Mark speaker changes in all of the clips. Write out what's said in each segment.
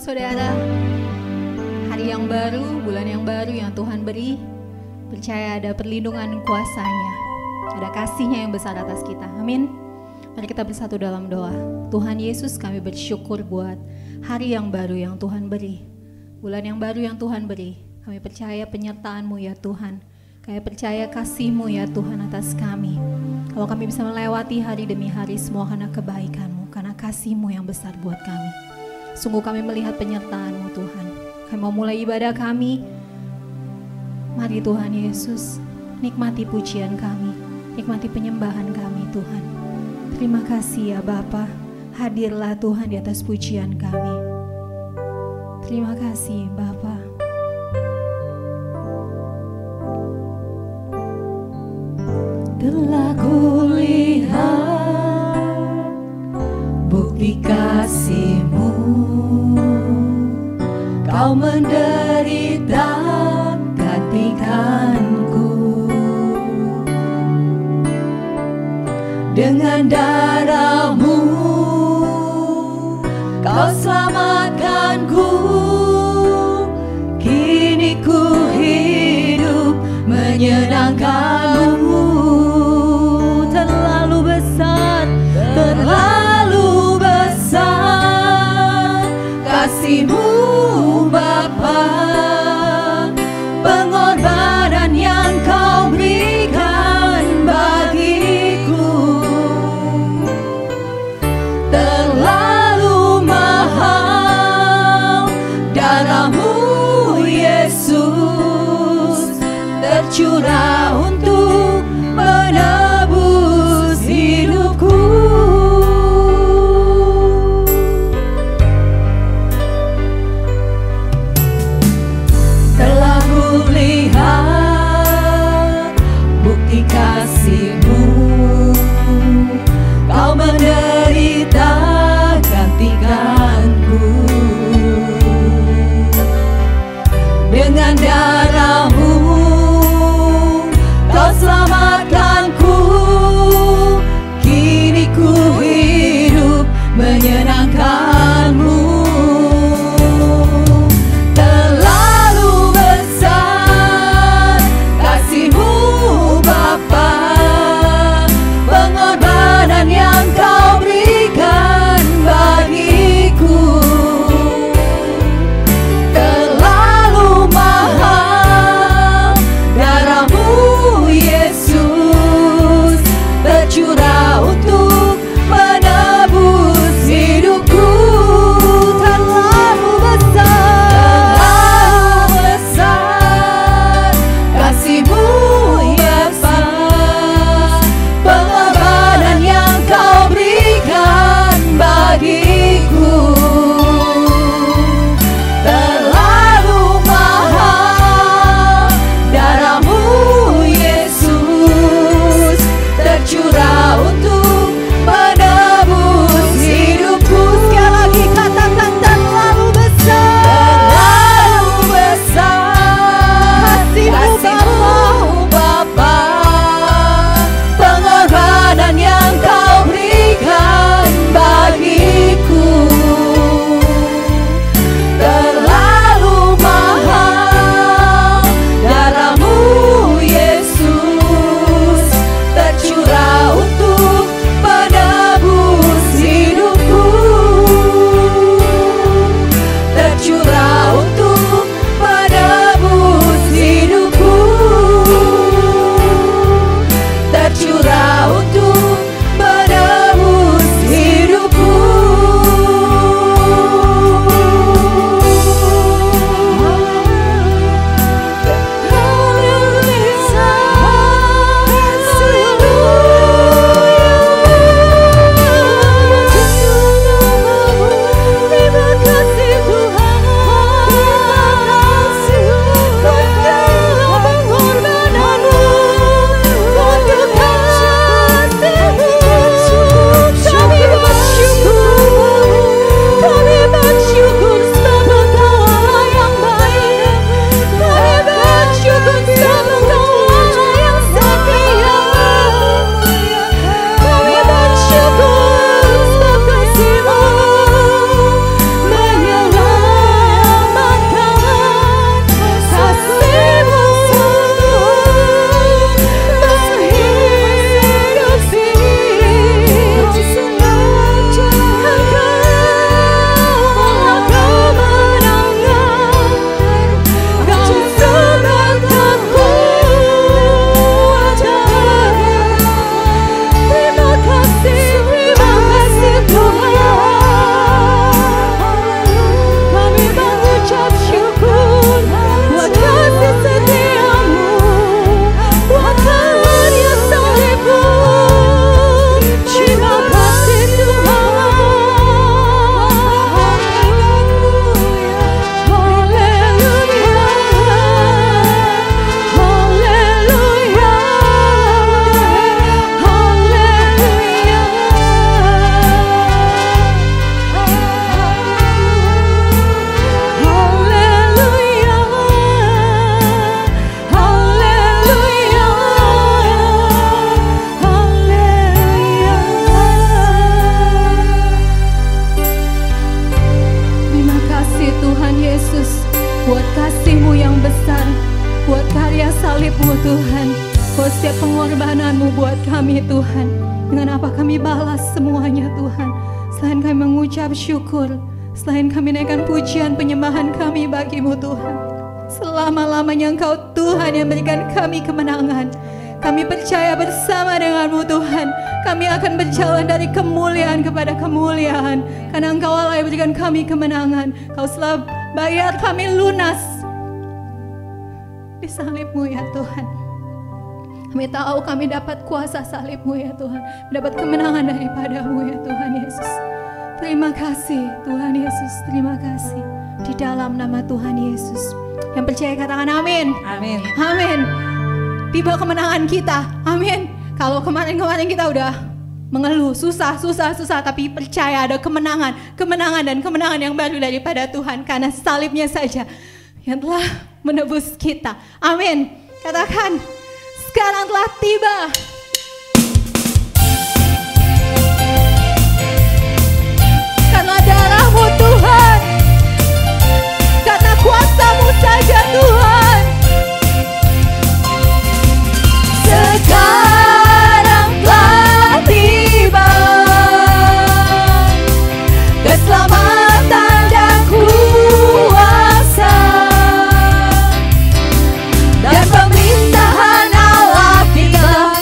Speaker 1: saudara, hari yang baru, bulan yang baru yang Tuhan beri, percaya ada perlindungan kuasa-Nya, ada kasih-Nya yang besar atas kita. Amin. Mari kita bersatu dalam doa. Tuhan Yesus, kami bersyukur buat hari yang baru yang Tuhan beri, bulan yang baru yang Tuhan beri. Kami percaya penyertaan-Mu ya Tuhan. Kami percaya kasih-Mu ya Tuhan atas kami. Kalau kami bisa melewati hari demi hari, semua karena kebaikan-Mu, karena kasih-Mu yang besar buat kami. Sungguh kami melihat penyertaan-Mu Tuhan. Kami mau mulai ibadah kami. Mari Tuhan Yesus, nikmati pujian kami, nikmati penyembahan kami Tuhan. Terima kasih ya Bapa, hadirlah Tuhan di atas pujian kami. Terima kasih Bapa.
Speaker 2: Telah kulihat bukti kasih-Mu, Kau menderita gantikanku. Dengan darah-Mu Kau selamatkanku. Kini ku hidup menyenangkan-Mu. Terlalu besar, terlalu besar kasih-Mu Bapa, pengorbanan yang Kau berikan bagiku terlalu mahal. Darah-Mu Yesus tercurah untuk menebus hidupku. Telah kulihat bukti kasih-Mu, Kau menderita gantikanku. Dengan darah-Mu Kau selamatkanku. Kini ku hidup menyenangkan-Mu. Terlalu besar kasih-Mu Bapa, pengorbanan yang Kau berikan bagiku terlalu mahal. Darah-Mu Yesus tercurah untuk menebus hidupku. Terlalu besar kasih-Mu Yesus, pengorbanan yang Kau berikan bagiku terlalu mahal. Darah-Mu Yesus tercurah
Speaker 1: buat kami Tuhan. Dengan apa kami balas semuanya Tuhan. Selain kami mengucap syukur, selain kami naikkan pujian penyembahan kami bagi-Mu Tuhan. Selama-lamanya Engkau Tuhan yang berikan kami kemenangan. Kami percaya bersama dengan-Mu Tuhan, kami akan berjalan dari kemuliaan kepada kemuliaan. Karena Engkau Allah yang berikan kami kemenangan. Kau telah bayar kami lunas di salib-Mu ya Tuhan. Kami tahu kami dapat kuasa salib-Mu ya Tuhan, dapat kemenangan daripada-Mu ya Tuhan Yesus. Terima kasih Tuhan Yesus, terima kasih. Di dalam nama Tuhan Yesus. Yang percaya katakan amin.
Speaker 2: Amin.
Speaker 1: Amin. Tiba kemenangan kita. Amin. Kalau kemarin-kemarin kita udah mengeluh, susah, tapi percaya ada kemenangan dan kemenangan yang baru daripada Tuhan karena salibnya saja yang telah menebus kita. Amin. Katakan, sekarang telah tiba. Karena darah-Mu Tuhan, karena kuasa-Mu saja Tuhan.
Speaker 2: Sekarang telah tiba keselamatan dan kuasa dan pemerintahan Allah kita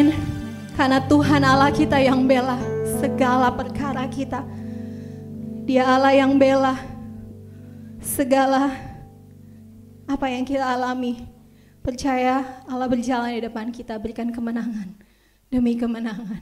Speaker 1: Amin. Karena Tuhan Allah kita yang bela segala perkara kita. Dia Allah yang bela segala apa yang kita alami. Percaya Allah berjalan di depan kita, berikan kemenangan demi kemenangan.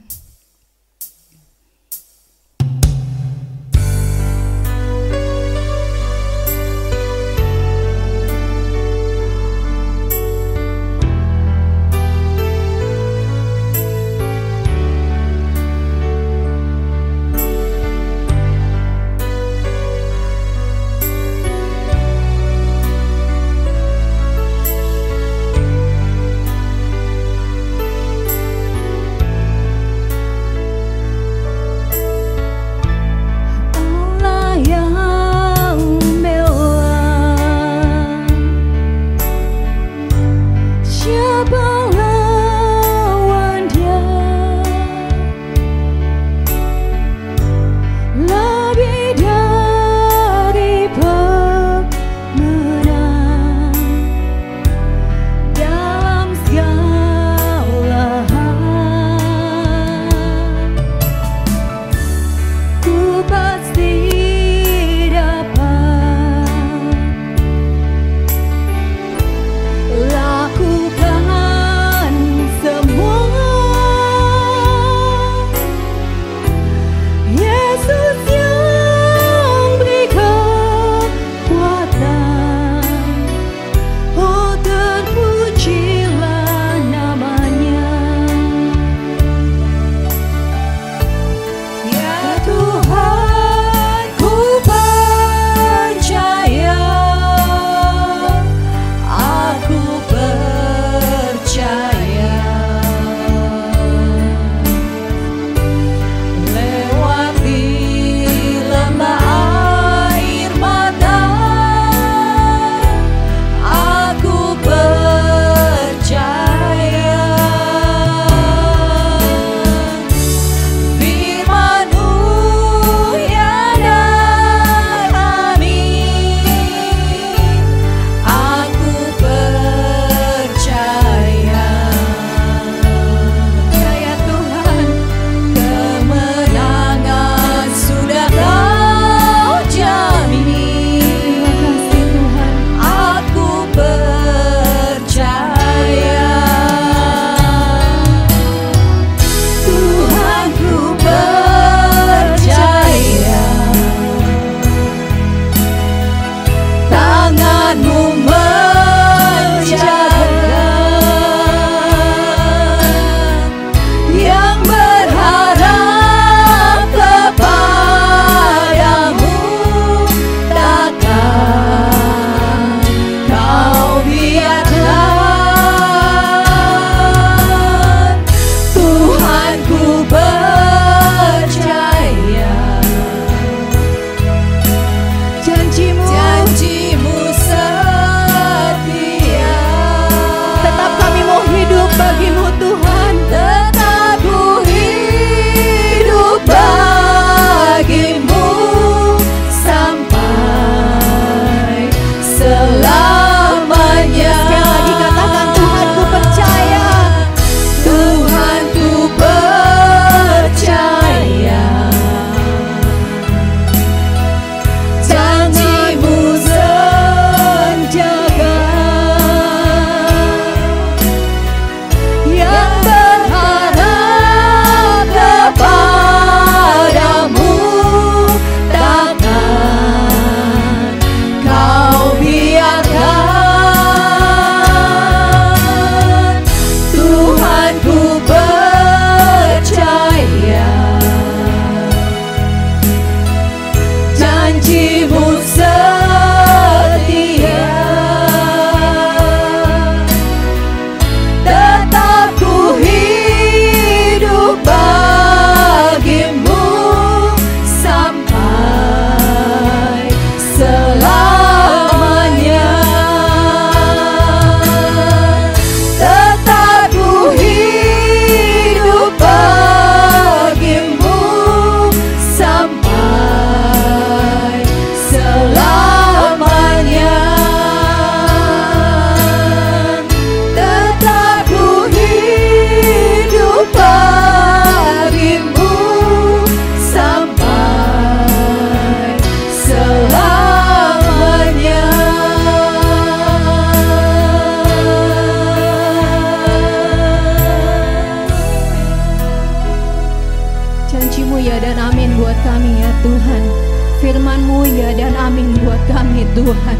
Speaker 1: Tuhan.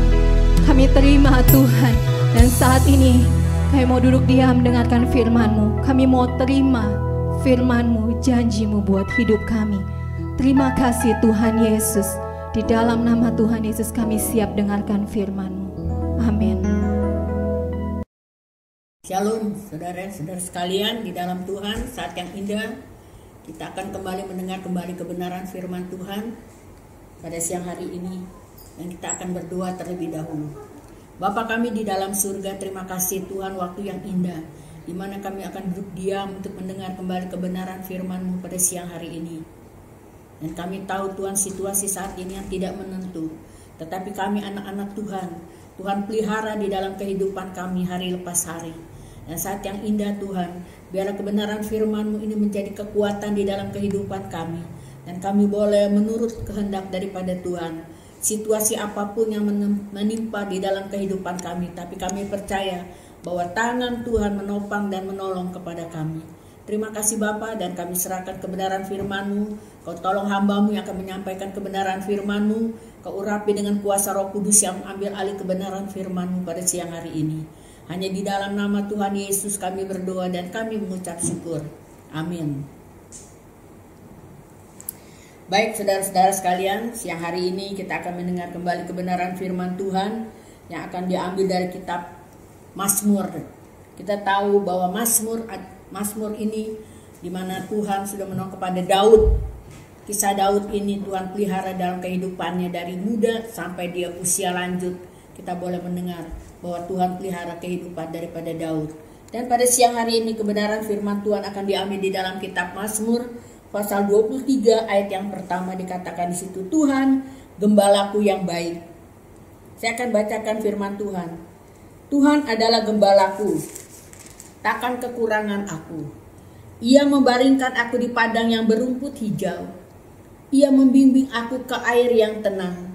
Speaker 1: Kami terima Tuhan. Dan saat ini kami mau duduk diam mendengarkan firman-Mu. Kami mau terima firman-Mu, janji-Mu buat hidup kami. Terima kasih Tuhan Yesus. Di dalam nama Tuhan Yesus kami siap dengarkan firman-Mu. Amin.
Speaker 3: Shalom saudara-saudara sekalian di dalam Tuhan, saat yang indah kita akan kembali mendengar kembali kebenaran firman Tuhan pada siang hari ini, dan kita akan berdoa terlebih dahulu. Bapa kami di dalam surga, terima kasih Tuhan waktu yang indah di mana kami akan duduk diam untuk mendengar kembali kebenaran firman-Mu pada siang hari ini. Dan kami tahu Tuhan situasi saat ini yang tidak menentu, tetapi kami anak-anak Tuhan, Tuhan pelihara di dalam kehidupan kami hari lepas hari. Dan saat yang indah Tuhan, biarlah kebenaran firman-Mu ini menjadi kekuatan di dalam kehidupan kami. Dan kami boleh menurut kehendak daripada Tuhan. Situasi apapun yang menimpa di dalam kehidupan kami, tapi kami percaya bahwa tangan Tuhan menopang dan menolong kepada kami. Terima kasih Bapa, dan kami serahkan kebenaran firman-Mu. Kau tolong hamba-Mu yang akan menyampaikan kebenaran firman-Mu. Kau urapi dengan kuasa Roh Kudus yang mengambil alih kebenaran firman-Mu pada siang hari ini. Hanya di dalam nama Tuhan Yesus kami berdoa dan kami mengucap syukur. Amin. Baik saudara-saudara sekalian, siang hari ini kita akan mendengar kembali kebenaran firman Tuhan yang akan diambil dari kitab Mazmur. Kita tahu bahwa Mazmur ini di mana Tuhan sudah menolong kepada Daud. Kisah Daud ini Tuhan pelihara dalam kehidupannya dari muda sampai dia usia lanjut. Kita boleh mendengar bahwa Tuhan pelihara kehidupan daripada Daud. Dan pada siang hari ini kebenaran firman Tuhan akan diambil di dalam kitab Mazmur pasal 23 ayat yang pertama, dikatakan di situ, Tuhan gembalaku yang baik. Saya akan bacakan firman Tuhan. Tuhan adalah gembalaku, takkan kekurangan aku. Ia membaringkan aku di padang yang berumput hijau. Ia membimbing aku ke air yang tenang.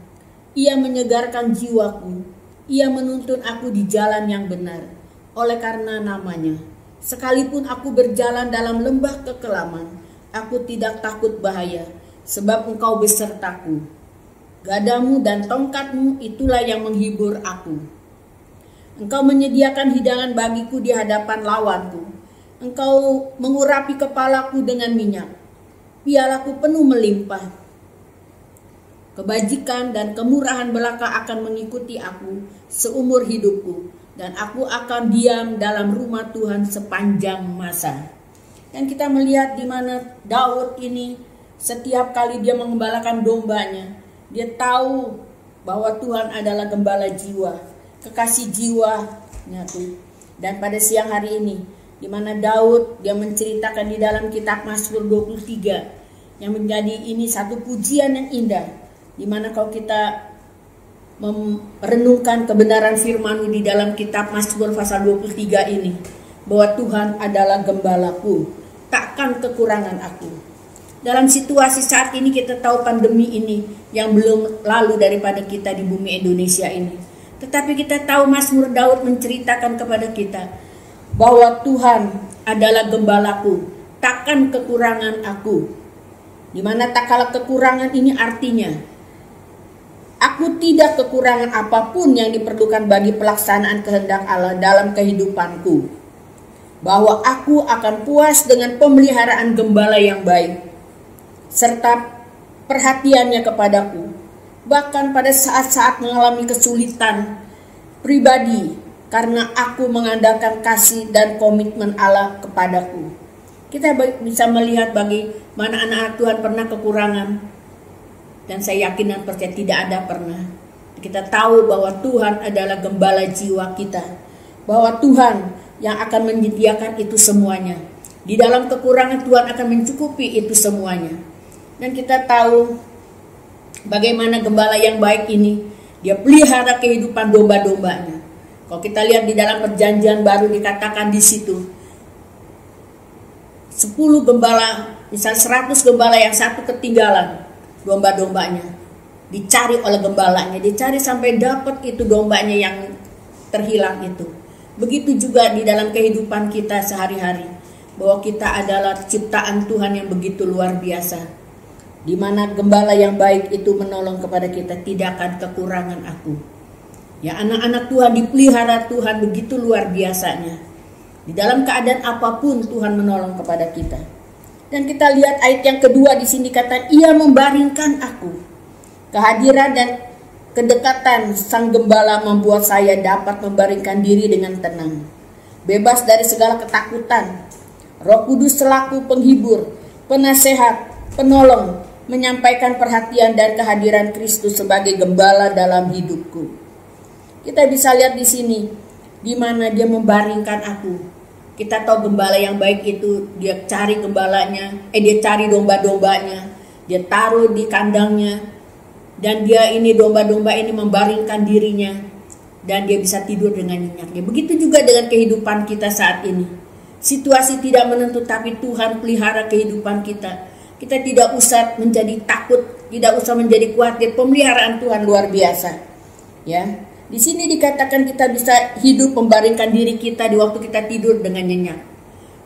Speaker 3: Ia menyegarkan jiwaku. Ia menuntun aku di jalan yang benar, oleh karena namanya. Sekalipun aku berjalan dalam lembah kekelaman, aku tidak takut bahaya, sebab Engkau besertaku. Gadamu dan tongkatmu itulah yang menghibur aku. Engkau menyediakan hidangan bagiku di hadapan lawanku. Engkau mengurapi kepalaku dengan minyak. Pialaku penuh melimpah. Kebajikan dan kemurahan belaka akan mengikuti aku seumur hidupku, dan aku akan diam dalam rumah Tuhan sepanjang masa. Dan kita melihat di mana Daud ini setiap kali dia mengembalakan dombanya, dia tahu bahwa Tuhan adalah gembala jiwa, kekasih jiwanya tuh. Dan pada siang hari ini, di mana Daud dia menceritakan di dalam kitab Mazmur 23 yang menjadi ini satu pujian yang indah. Di mana kalau kita merenungkan kebenaran firman-Mu di dalam kitab Mazmur pasal 23 ini, bahwa Tuhan adalah gembalaku, takkan kekurangan aku. Dalam situasi saat ini kita tahu pandemi ini yang belum lalu daripada kita di bumi Indonesia ini. Tetapi kita tahu Mazmur Daud menceritakan kepada kita bahwa Tuhan adalah gembalaku, takkan kekurangan aku. Di mana tak kalah kekurangan ini artinya aku tidak kekurangan apapun yang diperlukan bagi pelaksanaan kehendak Allah dalam kehidupanku. Bahwa aku akan puas dengan pemeliharaan gembala yang baik, serta perhatiannya kepadaku. Bahkan pada saat-saat mengalami kesulitan pribadi, karena aku mengandalkan kasih dan komitmen Allah kepadaku. Kita bisa melihat bagaimana anak-anak Tuhan pernah kekurangan. Dan saya yakin dan percaya tidak ada pernah. Kita tahu bahwa Tuhan adalah gembala jiwa kita. Bahwa Tuhan yang akan menyediakan itu semuanya. Di dalam kekurangan Tuhan akan mencukupi itu semuanya. Dan kita tahu bagaimana gembala yang baik ini, dia pelihara kehidupan domba-dombanya. Kalau kita lihat di dalam perjanjian baru dikatakan di situ, 10 gembala, misal 100 gembala yang satu ketinggalan. Domba-dombanya dicari oleh gembalanya, dicari sampai dapat itu dombanya yang terhilang itu. Begitu juga di dalam kehidupan kita sehari-hari, bahwa kita adalah ciptaan Tuhan yang begitu luar biasa, di mana gembala yang baik itu menolong kepada kita, tidak akan kekurangan aku. Ya, anak-anak Tuhan dipelihara Tuhan begitu luar biasanya. Di dalam keadaan apapun Tuhan menolong kepada kita. Dan kita lihat ayat yang kedua di sini kata, Ia membaringkan aku. Kehadiran dan kedekatan Sang Gembala membuat saya dapat membaringkan diri dengan tenang, bebas dari segala ketakutan. Roh Kudus selaku penghibur, penasehat, penolong, menyampaikan perhatian dan kehadiran Kristus sebagai gembala dalam hidupku. Kita bisa lihat di sini, di mana Dia membaringkan aku. Kita tahu gembala yang baik itu, dia cari gembalanya, dia cari domba-dombanya, dia taruh di kandangnya, dan dia ini domba-domba ini membaringkan dirinya, dan dia bisa tidur dengan nyenyaknya. Begitu juga dengan kehidupan kita saat ini. Situasi tidak menentu, tapi Tuhan pelihara kehidupan kita. Kita tidak usah menjadi takut, tidak usah menjadi khawatir. Pemeliharaan Tuhan luar biasa. Ya, di sini dikatakan kita bisa hidup membaringkan diri kita di waktu kita tidur dengan nyenyak.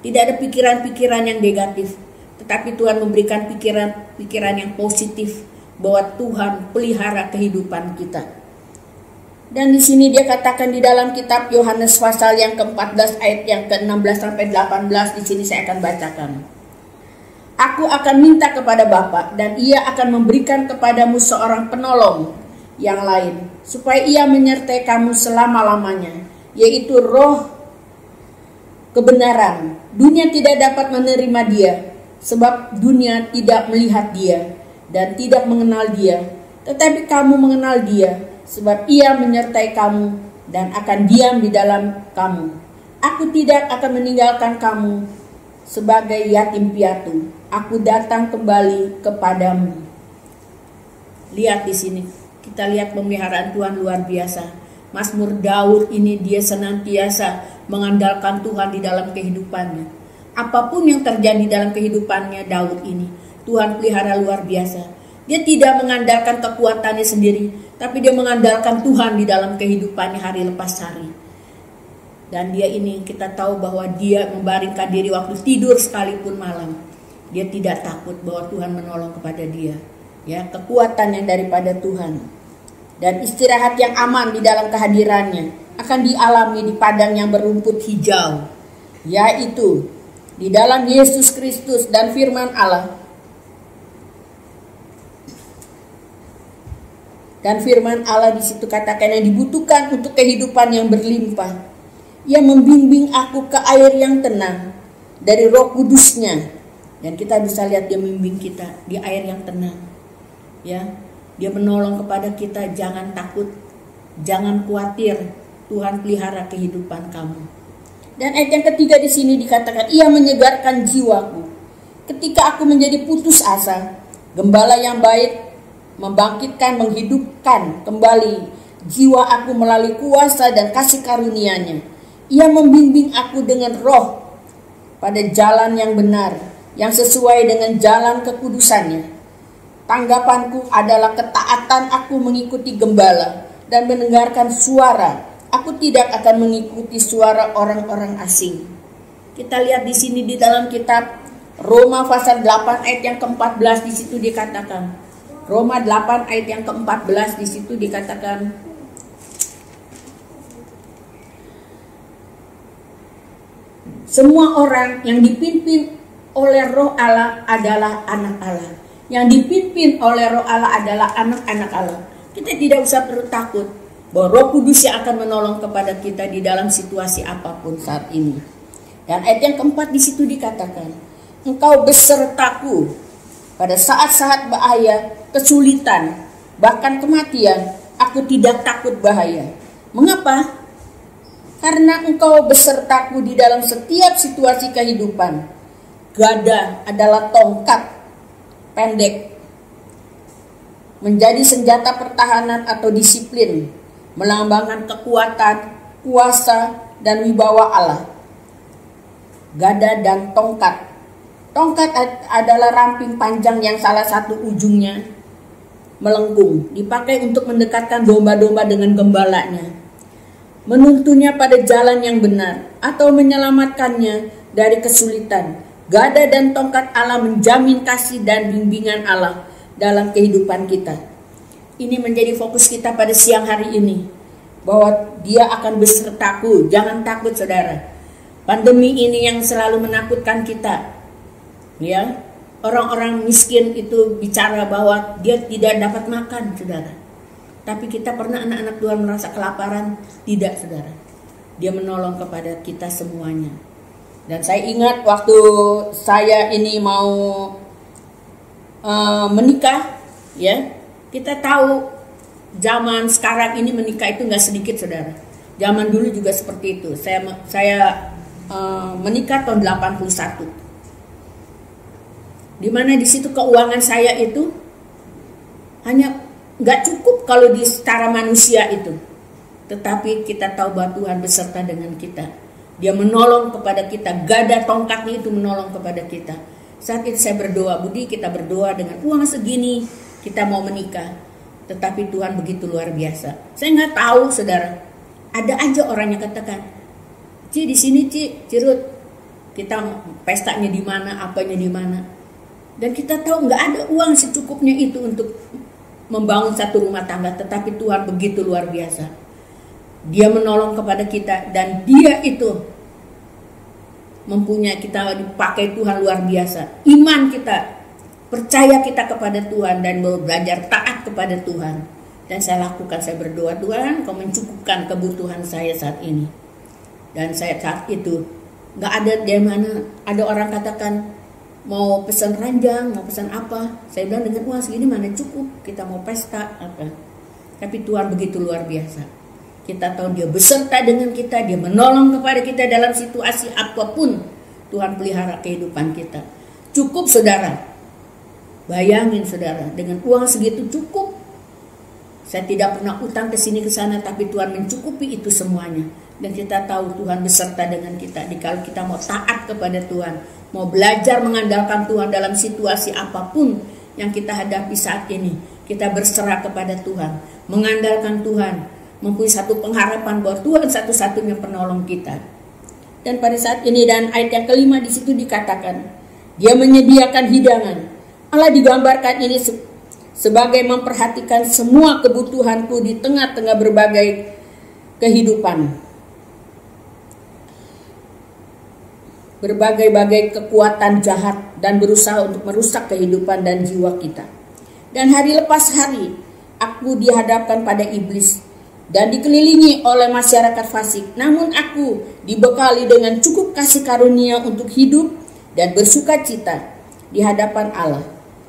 Speaker 3: Tidak ada pikiran-pikiran yang negatif, tetapi Tuhan memberikan pikiran-pikiran yang positif bahwa Tuhan pelihara kehidupan kita. Dan di sini dia katakan di dalam kitab Yohanes pasal yang ke-14 ayat yang ke-16 sampai 18, di sini saya akan bacakan. Aku akan minta kepada Bapa dan Ia akan memberikan kepadamu seorang penolong yang lain, supaya Ia menyertai kamu selama-lamanya, yaitu Roh kebenaran. Dunia tidak dapat menerima Dia, sebab dunia tidak melihat Dia dan tidak mengenal Dia. Tetapi kamu mengenal Dia, sebab Ia menyertai kamu dan akan diam di dalam kamu. Aku tidak akan meninggalkan kamu sebagai yatim piatu. Aku datang kembali kepadamu. Lihat di sini, kita lihat pemeliharaan Tuhan luar biasa. Mazmur Daud ini dia senantiasa mengandalkan Tuhan di dalam kehidupannya. Apapun yang terjadi dalam kehidupannya Daud ini, Tuhan pelihara luar biasa. Dia tidak mengandalkan kekuatannya sendiri, tapi dia mengandalkan Tuhan di dalam kehidupannya hari lepas hari. Dan dia ini kita tahu bahwa dia membaringkan diri waktu tidur sekalipun malam. Dia tidak takut bahwa Tuhan menolong kepada dia. Ya, kekuatan yang daripada Tuhan. Dan istirahat yang aman di dalam kehadirannya akan dialami di padang yang berumput hijau, yaitu di dalam Yesus Kristus dan firman Allah. Dan firman Allah di situ katakan yang dibutuhkan untuk kehidupan yang berlimpah. Ia membimbing aku ke air yang tenang dari Roh Kudusnya. Dan kita bisa lihat dia membimbing kita di air yang tenang. Ya, dia menolong kepada kita, jangan takut, jangan khawatir. Tuhan pelihara kehidupan kamu. Dan ayat yang ketiga di sini dikatakan, Ia menyegarkan jiwaku ketika aku menjadi putus asa. Gembala yang baik membangkitkan, menghidupkan kembali jiwa aku melalui kuasa dan kasih karunia-Nya. Ia membimbing aku dengan roh pada jalan yang benar, yang sesuai dengan jalan kekudusannya. Tanggapanku adalah ketaatan aku mengikuti gembala dan mendengarkan suara. Aku tidak akan mengikuti suara orang-orang asing. Kita lihat di sini di dalam kitab Roma pasal 8 ayat yang ke-14 di situ dikatakan. Roma 8 ayat yang ke-14 di situ dikatakan, semua orang yang dipimpin oleh Roh Allah adalah anak Allah. Yang dipimpin oleh Roh Allah adalah anak-anak Allah. Kita tidak usah perlu takut bahwa Roh Kudus yang akan menolong kepada kita di dalam situasi apapun saat ini. Dan ayat yang keempat di situ dikatakan, Engkau besertaku pada saat-saat bahaya, kesulitan, bahkan kematian. Aku tidak takut bahaya. Mengapa? Karena Engkau besertaku di dalam setiap situasi kehidupan. Gada adalah tongkat pendek, menjadi senjata pertahanan atau disiplin, melambangkan kekuatan, kuasa, dan wibawa Allah. Gada dan tongkat. Tongkat adalah ramping panjang yang salah satu ujungnya melengkung, dipakai untuk mendekatkan domba-domba dengan gembalanya, menuntunnya pada jalan yang benar, atau menyelamatkannya dari kesulitan. Gada dan tongkat Allah menjamin kasih dan bimbingan Allah dalam kehidupan kita. Ini menjadi fokus kita pada siang hari ini, bahwa Dia akan besertaku. Jangan takut saudara. Pandemi ini yang selalu menakutkan kita. Ya, orang-orang miskin itu bicara bahwa dia tidak dapat makan, saudara. Tapi kita pernah anak-anak Tuhan merasa kelaparan? Tidak, saudara. Dia menolong kepada kita semuanya. Dan saya ingat waktu saya ini mau menikah, ya, kita tahu zaman sekarang ini menikah itu nggak sedikit, saudara. Zaman dulu juga seperti itu. Saya menikah tahun 81. Dimana di situ keuangan saya itu hanya nggak cukup kalau di secara manusia itu. Tetapi kita tahu bahwa Tuhan beserta dengan kita. Dia menolong kepada kita. Gada tongkatnya itu menolong kepada kita. Saat itu saya berdoa, Budi, kita berdoa dengan uang segini kita mau menikah. Tetapi Tuhan begitu luar biasa. Saya nggak tahu, saudara. Ada aja orang yang katakan, Ci di sini Ci, Cirut, kita pestanya di mana, apanya di mana. Dan kita tahu nggak ada uang secukupnya itu untuk membangun satu rumah tangga. Tetapi Tuhan begitu luar biasa. Dia menolong kepada kita dan Dia itu mempunyai kita dipakai Tuhan luar biasa. Iman kita, percaya kita kepada Tuhan dan belajar taat kepada Tuhan. Dan saya lakukan, saya berdoa, Tuhan Kau mencukupkan kebutuhan saya saat ini. Dan saya saat itu nggak ada di mana ada orang katakan mau pesan ranjang, mau pesan apa. Saya bilang dengan uang segini mana cukup, kita mau pesta apa. Tapi Tuhan begitu luar biasa. Kita tahu Dia beserta dengan kita, Dia menolong kepada kita dalam situasi apapun. Tuhan pelihara kehidupan kita. Cukup, saudara. Bayangin, saudara, dengan uang segitu cukup. Saya tidak pernah utang ke sini ke sana, tapi Tuhan mencukupi itu semuanya. Dan kita tahu Tuhan beserta dengan kita. Kalau kita mau taat kepada Tuhan, mau belajar mengandalkan Tuhan dalam situasi apapun yang kita hadapi saat ini, kita berserah kepada Tuhan, mengandalkan Tuhan, mempunyai satu pengharapan bahwa Tuhan satu-satunya penolong kita. Dan pada saat ini dan ayat yang kelima di situ dikatakan, Dia menyediakan hidangan. Allah digambarkan ini sebagai memperhatikan semua kebutuhanku di tengah-tengah berbagai kehidupan. Berbagai-bagai kekuatan jahat dan berusaha untuk merusak kehidupan dan jiwa kita. Dan hari lepas hari, aku dihadapkan pada iblis dan dikelilingi oleh masyarakat fasik. Namun aku dibekali dengan cukup kasih karunia untuk hidup dan bersuka cita di hadapan Allah.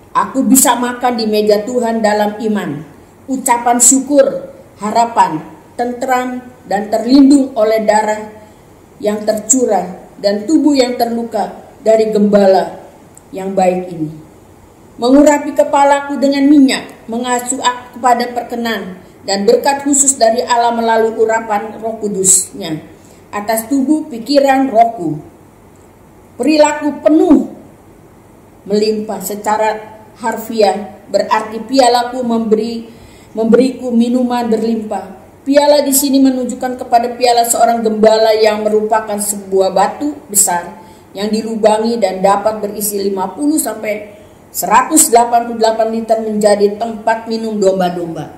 Speaker 3: Aku bisa makan di meja Tuhan dalam iman, ucapan syukur, harapan, tentram, dan terlindung oleh darah yang tercurah dan tubuh yang terluka dari gembala yang baik ini. Mengurapi kepalaku dengan minyak, mengasuh aku kepada perkenan, dan berkat khusus dari Allah melalui urapan Roh Kudus-Nya atas tubuh, pikiran, rohku. Perilaku penuh melimpah secara harfiah, berarti pialaku memberiku minuman berlimpah. Piala di sini menunjukkan kepada piala seorang gembala yang merupakan sebuah batu besar yang dilubangi dan dapat berisi 50 sampai 188 liter menjadi tempat minum domba-domba.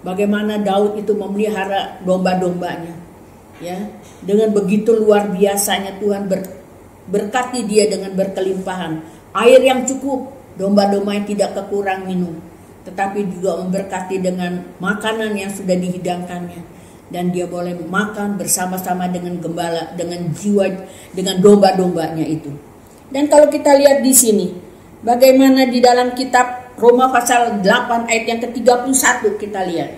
Speaker 3: Bagaimana Daud itu memelihara domba-dombanya, ya, dengan begitu luar biasanya Tuhan berkati dia dengan berkelimpahan air yang cukup, domba-domba yang tidak kekurang minum, tetapi juga memberkati dengan makanan yang sudah dihidangkannya, dan dia boleh makan bersama-sama dengan gembala, dengan jiwa, dengan domba-dombanya itu. Dan kalau kita lihat di sini, bagaimana di dalam kitab Roma pasal 8 ayat yang ke-31 kita lihat.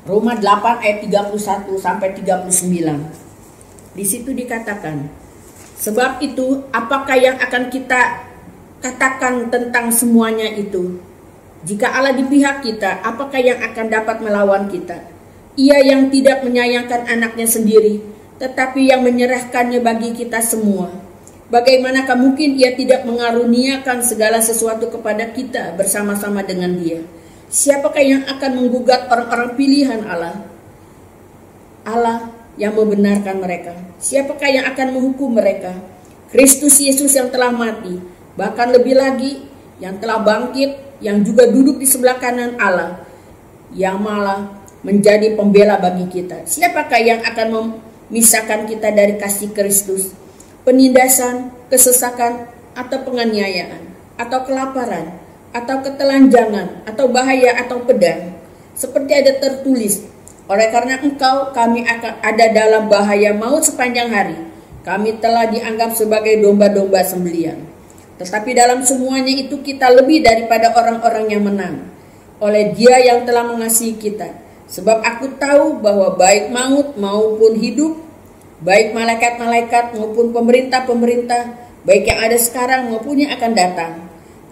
Speaker 3: Roma 8 ayat 31 sampai 39. Di situ dikatakan, sebab itu apakah yang akan kita katakan tentang semuanya itu? Jika Allah di pihak kita, apakah yang akan dapat melawan kita? Ia yang tidak menyayangkan anaknya sendiri, tetapi yang menyerahkannya bagi kita semua. Bagaimanakah mungkin ia tidak mengaruniakan segala sesuatu kepada kita bersama-sama dengan dia? Siapakah yang akan menggugat orang-orang pilihan Allah? Allah yang membenarkan mereka. Siapakah yang akan menghukum mereka? Kristus Yesus yang telah mati, bahkan lebih lagi yang telah bangkit, yang juga duduk di sebelah kanan Allah, yang malah menjadi pembela bagi kita. Siapakah yang akan memisahkan kita dari kasih Kristus? Penindasan, kesesakan, atau penganiayaan, atau kelaparan, atau ketelanjangan, atau bahaya, atau pedang. Seperti ada tertulis, oleh karena engkau kami akan ada dalam bahaya maut sepanjang hari. Kami telah dianggap sebagai domba-domba sembelian. Tetapi dalam semuanya itu kita lebih daripada orang-orang yang menang, oleh Dia yang telah mengasihi kita. Sebab aku tahu bahwa baik maut maupun hidup, baik malaikat-malaikat maupun pemerintah-pemerintah, baik yang ada sekarang maupun yang akan datang,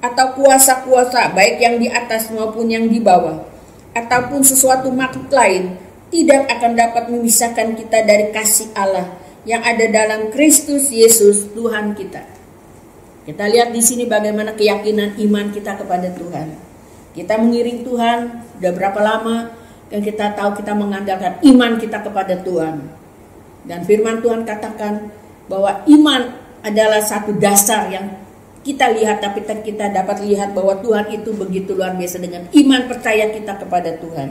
Speaker 3: atau kuasa-kuasa, baik yang di atas maupun yang di bawah, ataupun sesuatu makhluk lain, tidak akan dapat memisahkan kita dari kasih Allah yang ada dalam Kristus Yesus Tuhan kita. Kita lihat di sini bagaimana keyakinan iman kita kepada Tuhan. Kita mengiring Tuhan sudah berapa lama, dan kita tahu kita mengandalkan iman kita kepada Tuhan. Dan firman Tuhan katakan bahwa iman adalah satu dasar yang kita lihat, tapi kita dapat lihat bahwa Tuhan itu begitu luar biasa dengan iman percaya kita kepada Tuhan.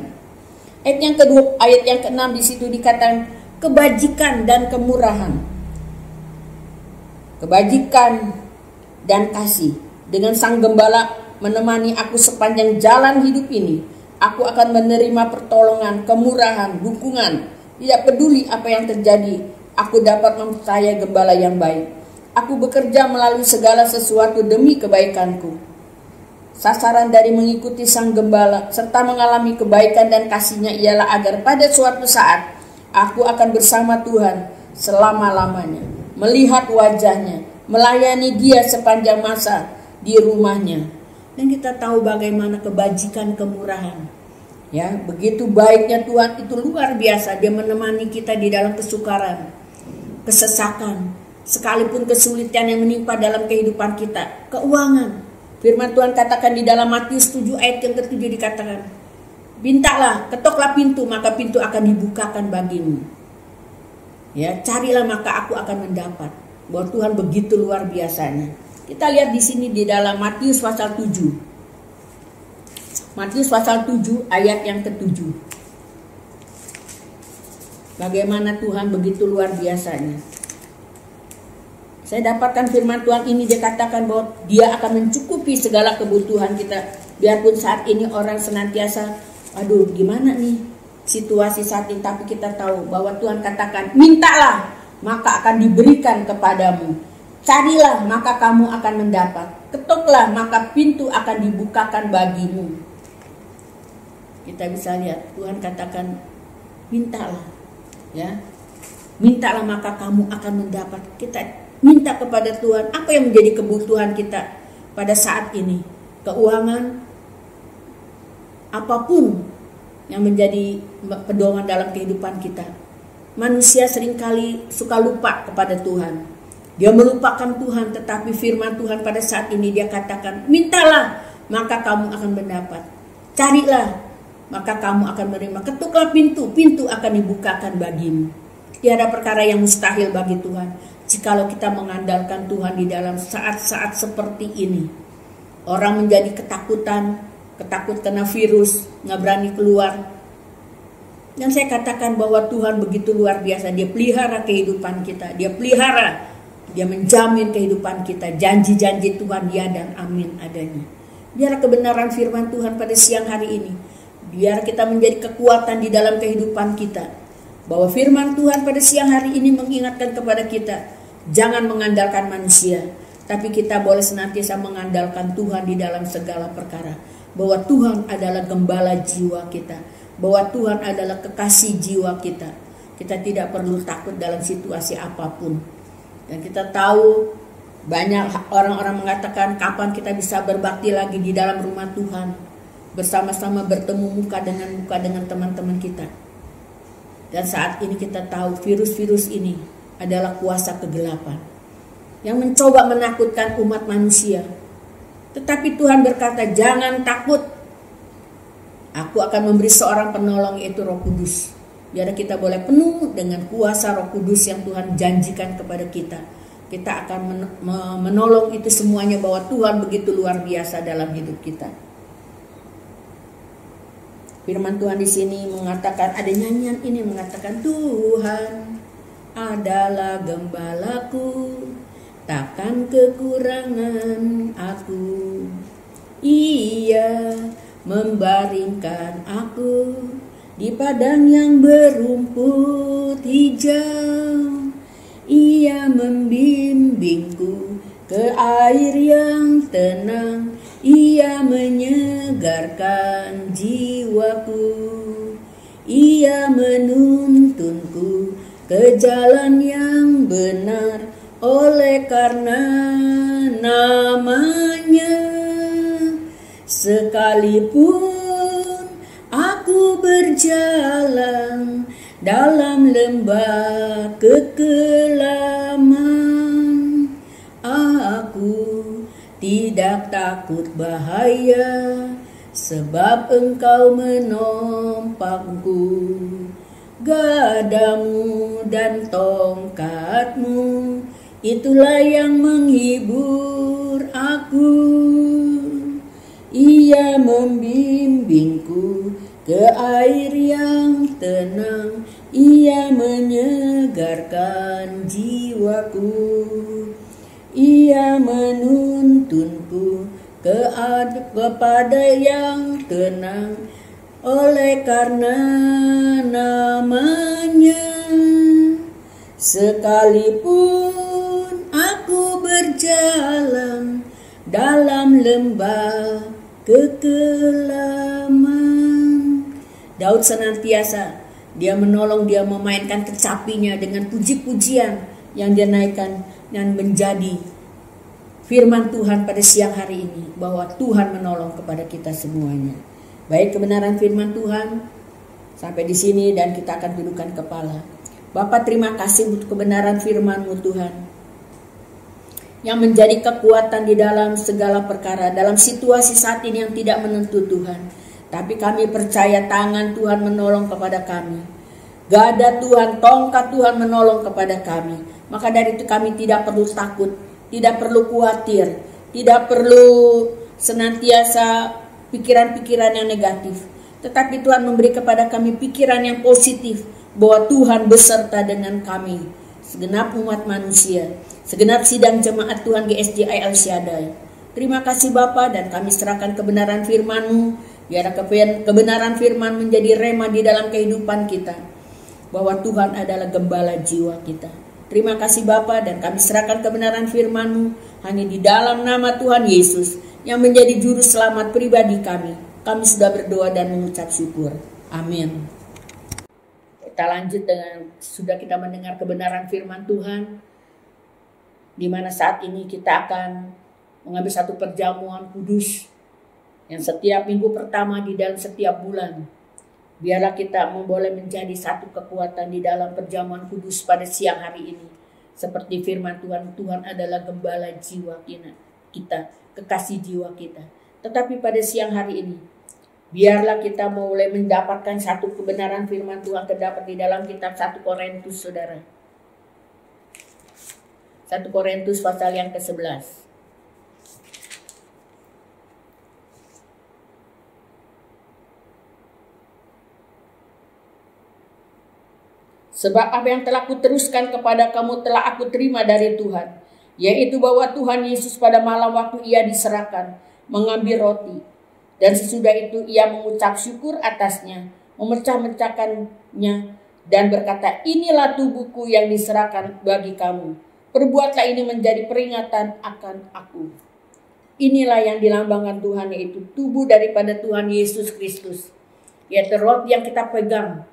Speaker 3: Ayat yang kedua, ayat yang ke-6 di situ dikatakan kebajikan dan kemurahan. Kebajikan dan kasih dengan Sang Gembala menemani aku sepanjang jalan hidup ini. Aku akan menerima pertolongan, kemurahan, dukungan. Tidak peduli apa yang terjadi, aku dapat mempercayai Gembala yang baik. Aku bekerja melalui segala sesuatu demi kebaikanku. Sasaran dari mengikuti Sang Gembala serta mengalami kebaikan dan kasih-Nya ialah agar pada suatu saat aku akan bersama Tuhan selama-lamanya, melihat wajah-Nya, melayani Dia sepanjang masa di rumah-Nya. Dan kita tahu bagaimana kebajikan kemurahan. Ya, begitu baiknya Tuhan itu luar biasa. Dia menemani kita di dalam kesukaran, kesesakan, sekalipun kesulitan yang menimpa dalam kehidupan kita, keuangan. Firman Tuhan katakan di dalam Matius 7 ayat yang ke-7 dikatakan, mintalah, ketoklah pintu, maka pintu akan dibukakan bagimu. Ya, carilah maka aku akan mendapat. Bahwa Tuhan begitu luar biasanya. Kita lihat di sini di dalam Matius pasal 7. Matius pasal 7 ayat yang ke-7. Bagaimana Tuhan begitu luar biasanya. Saya dapatkan firman Tuhan ini, dia katakan bahwa Dia akan mencukupi segala kebutuhan kita. Biarpun saat ini orang senantiasa, aduh gimana nih situasi saat ini, tapi kita tahu bahwa Tuhan katakan, mintalah maka akan diberikan kepadamu. Carilah maka kamu akan mendapat. Ketoklah maka pintu akan dibukakan bagimu. Kita bisa lihat Tuhan katakan mintalah, ya. Mintalah maka kamu akan mendapat. Kita minta kepada Tuhan apa yang menjadi kebutuhan kita pada saat ini. Keuangan, apapun yang menjadi pedoman dalam kehidupan kita. Manusia seringkali suka lupa kepada Tuhan. Dia melupakan Tuhan, tetapi firman Tuhan pada saat ini dia katakan, mintalah maka kamu akan mendapat. Carilah maka kamu akan menerima. Ketuklah pintu, pintu akan dibukakan bagimu. Tiada perkara yang mustahil bagi Tuhan. Jikalau kita mengandalkan Tuhan di dalam saat-saat seperti ini. Orang menjadi ketakutan, ketakut kena virus, nggak berani keluar. Dan saya katakan bahwa Tuhan begitu luar biasa. Dia pelihara kehidupan kita. Dia pelihara. Dia menjamin kehidupan kita. Janji-janji Tuhan ya dan amin adanya. Biar kebenaran firman Tuhan pada siang hari ini. Biar kita menjadi kekuatan di dalam kehidupan kita. Bahwa firman Tuhan pada siang hari ini mengingatkan kepada kita. Jangan mengandalkan manusia. Tapi kita boleh senantiasa mengandalkan Tuhan di dalam segala perkara. Bahwa Tuhan adalah gembala jiwa kita. Bahwa Tuhan adalah kekasih jiwa kita. Kita tidak perlu takut dalam situasi apapun. Dan kita tahu banyak orang-orang mengatakan kapan kita bisa berbakti lagi di dalam rumah Tuhan. Bersama-sama bertemu muka dengan teman-teman kita. Dan saat ini kita tahu virus-virus ini adalah kuasa kegelapan. Yang mencoba menakutkan umat manusia. Tetapi Tuhan berkata jangan takut. Aku akan memberi seorang penolong yaitu Roh Kudus. Biar kita boleh penuh dengan kuasa Roh Kudus yang Tuhan janjikan kepada kita. Kita akan menolong itu semuanya bahwa Tuhan begitu luar biasa dalam hidup kita. Firman Tuhan di sini mengatakan, ada nyanyian ini mengatakan, Tuhan adalah gembalaku, takkan kekurangan aku. Ia membaringkan aku di padang yang berumput hijau. Ia membimbingku ke air yang tenang. Ia menyegarkan jiwaku. Ia menuntunku ke jalan yang benar oleh karena namanya. Sekalipun aku berjalan dalam lembah kekelaman, aku tidak takut bahaya, sebab Engkau menompangku. Gadamu dan tongkatmu, itulah yang menghibur aku. Ia membimbingku ke air yang tenang. Ia menyegarkan jiwaku. Ia menuntunku kepada yang tenang oleh karena namanya. Sekalipun aku berjalan dalam lembah kekelaman. Daud senantiasa dia menolong, dia memainkan kecapinya dengan puji-pujian yang dia naikkan dan menjadi firman Tuhan pada siang hari ini, bahwa Tuhan menolong kepada kita semuanya. Baik kebenaran firman Tuhan sampai di sini, dan kita akan tundukkan kepala. Bapa, terima kasih untuk kebenaran firman-Mu Tuhan, yang menjadi kekuatan di dalam segala perkara, dalam situasi saat ini yang tidak menentu Tuhan. Tapi kami percaya tangan Tuhan menolong kepada kami. Gada Tuhan, tongkat Tuhan menolong kepada kami. Maka dari itu kami tidak perlu takut, tidak perlu khawatir, tidak perlu senantiasa pikiran-pikiran yang negatif. Tetapi Tuhan memberi kepada kami pikiran yang positif, bahwa Tuhan beserta dengan kami, segenap umat manusia, segenap sidang jemaat Tuhan GSJ El Shaddai. Terima kasih Bapa, dan kami serahkan kebenaran firman-Mu. Biarlah kebenaran firman menjadi rema di dalam kehidupan kita, bahwa Tuhan adalah gembala jiwa kita. Terima kasih Bapa, dan kami serahkan kebenaran firman-Mu hanya di dalam nama Tuhan Yesus yang menjadi juru selamat pribadi kami. Kami sudah berdoa dan mengucap syukur. Amin. Kita lanjut dengan, sudah kita mendengar kebenaran firman Tuhan, di mana saat ini kita akan mengambil satu perjamuan kudus yang setiap minggu pertama di dalam setiap bulan. Biarlah kita boleh menjadi satu kekuatan di dalam perjamuan kudus pada siang hari ini. Seperti firman Tuhan, Tuhan adalah gembala jiwa kita, kekasih jiwa kita. Tetapi pada siang hari ini, biarlah kita mulai mendapatkan satu kebenaran firman Tuhan terdapat di dalam kitab 1 Korintus, saudara. 1 Korintus pasal yang ke-11. Sebab apa yang telah kuteruskan kepada kamu telah aku terima dari Tuhan, yaitu bahwa Tuhan Yesus pada malam waktu ia diserahkan, mengambil roti, dan sesudah itu ia mengucap syukur atasnya, memecah-mecahkannya, dan berkata, inilah tubuhku yang diserahkan bagi kamu. Perbuatlah ini menjadi peringatan akan aku. Inilah yang dilambangkan Tuhan, yaitu tubuh daripada Tuhan Yesus Kristus. Yaitu roti yang kita pegang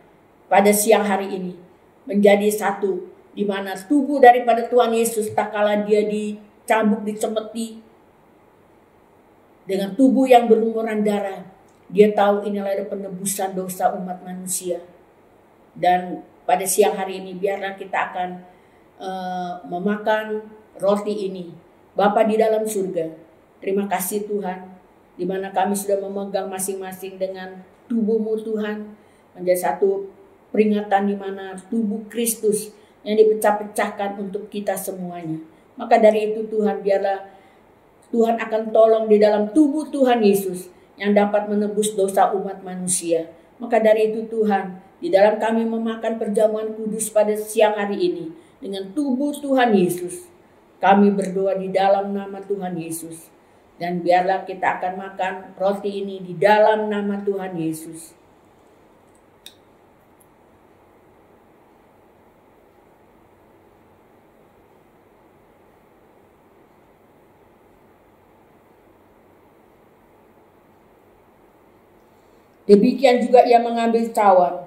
Speaker 3: pada siang hari ini menjadi satu, di mana tubuh daripada Tuhan Yesus tak kala dia dicambuk, dicemeti dengan tubuh yang berlumuran darah, dia tahu inilah penebusan dosa umat manusia. Dan pada siang hari ini biarlah kita akan memakan roti ini. Bapa di dalam surga, terima kasih Tuhan, di mana kami sudah memegang masing-masing dengan tubuh-Mu Tuhan, menjadi satu peringatan di mana tubuh Kristus yang dipecah-pecahkan untuk kita semuanya. Maka dari itu Tuhan, biarlah Tuhan akan tolong di dalam tubuh Tuhan Yesus yang dapat menebus dosa umat manusia. Maka dari itu Tuhan, di dalam kami memakan perjamuan kudus pada siang hari ini dengan tubuh Tuhan Yesus, kami berdoa di dalam nama Tuhan Yesus. Dan biarlah kita akan makan roti ini di dalam nama Tuhan Yesus. Demikian juga ia mengambil cawan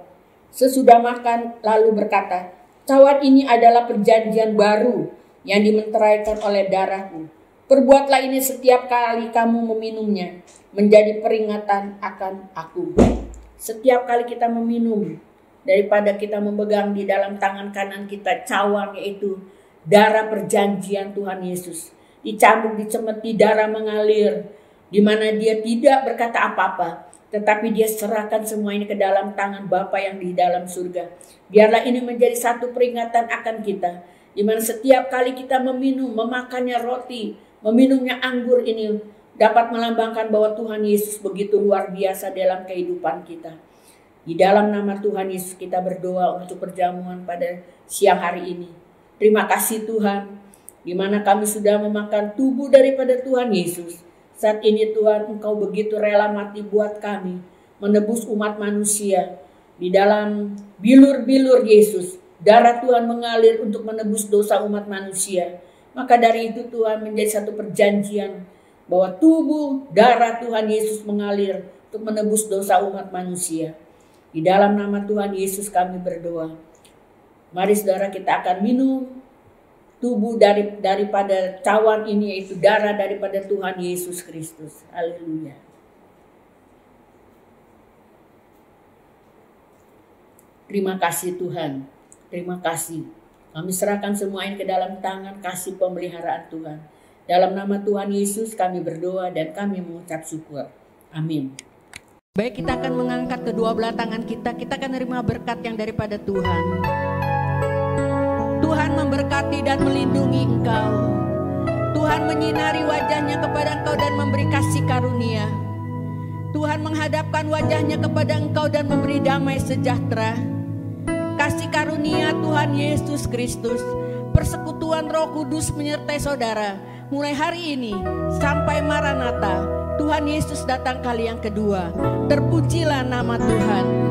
Speaker 3: sesudah makan lalu berkata, cawan ini adalah perjanjian baru yang dimeteraikan oleh darahku. Perbuatlah ini setiap kali kamu meminumnya menjadi peringatan akan aku. Setiap kali kita meminum, daripada kita memegang di dalam tangan kanan kita cawan, yaitu darah perjanjian Tuhan Yesus. Dicambuk, dicemeti, darah mengalir, di mana dia tidak berkata apa-apa, tetapi dia serahkan semua ini ke dalam tangan Bapa yang di dalam surga. Biarlah ini menjadi satu peringatan akan kita, di mana setiap kali kita meminum, memakannya roti, meminumnya anggur ini dapat melambangkan bahwa Tuhan Yesus begitu luar biasa dalam kehidupan kita. Di dalam nama Tuhan Yesus kita berdoa untuk perjamuan pada siang hari ini. Terima kasih Tuhan, di mana kami sudah memakan tubuh daripada Tuhan Yesus. Saat ini Tuhan, Engkau begitu rela mati buat kami, menebus umat manusia. Di dalam bilur-bilur Yesus, darah Tuhan mengalir untuk menebus dosa umat manusia. Maka dari itu Tuhan menjadi satu perjanjian bahwa tubuh darah Tuhan Yesus mengalir untuk menebus dosa umat manusia. Di dalam nama Tuhan Yesus kami berdoa. Mari saudara, kita akan minum tubuh daripada cawan ini, yaitu darah daripada Tuhan Yesus Kristus. Haleluya. Terima kasih Tuhan. Terima kasih. Kami serahkan semua ini ke dalam tangan kasih pemeliharaan Tuhan. Dalam nama Tuhan Yesus kami berdoa dan kami mengucap syukur. Amin.
Speaker 4: Baik, kita akan mengangkat kedua belah tangan kita akan menerima berkat yang daripada Tuhan. Tuhan memberkati dan melindungi engkau. Tuhan menyinari wajahnya kepada engkau dan memberi kasih karunia. Tuhan menghadapkan wajahnya kepada engkau dan memberi damai sejahtera. Kasih karunia Tuhan Yesus Kristus, persekutuan Roh Kudus menyertai saudara mulai hari ini sampai Maranatha. Tuhan Yesus datang kali yang kedua. Terpujilah nama Tuhan.